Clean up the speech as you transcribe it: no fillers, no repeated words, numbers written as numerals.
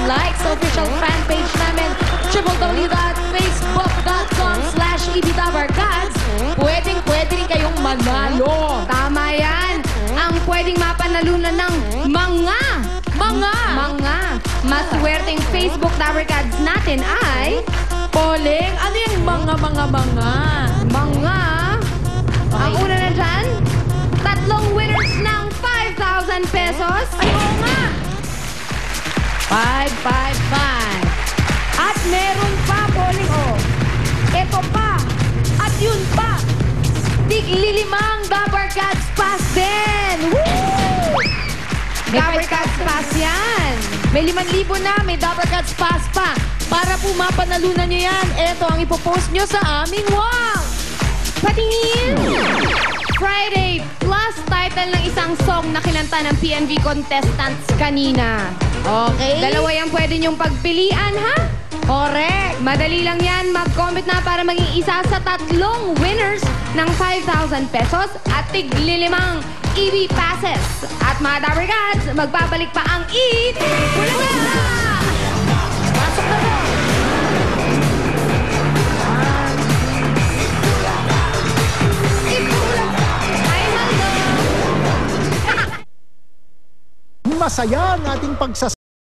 like sa official fan page namin, www.facebook.com/ebdabarkads. Pwede rin kayong manalo. Tama yan. Ang pwedeng mapanalunan ng mga maswerteng Facebook Dabarkads natin ay Poling, ano yung mga? ang una na dyan, 3 winners ng 5,000 pesos. Ay, oo nga! 555. At meron pa, Poling, oh. Ito pa. At yun pa. Tig-lilimang Dabarkads Pass din. Woo! Dabarkads Pass yan. May 5,000 na, may Dabarkads Pass pa. Para po mapanalunan nyo yan, eto ang ipopost nyo sa aming wall. Patingin! Friday plus title ng isang song na kinanta ng PNV contestants kanina. Okay? Dalawa yan pwede nyong pagpilian, ha? Correct. Madali lang yan. Mag-comment na para maging isa sa 3 winners ng 5,000 pesos at tig-lilimang EB passes. At mga Dabarkads, magbabalik pa ang Eat Bulaga! Pasok na po. Eat Bulaga! Hi, hello! Masaya ang ating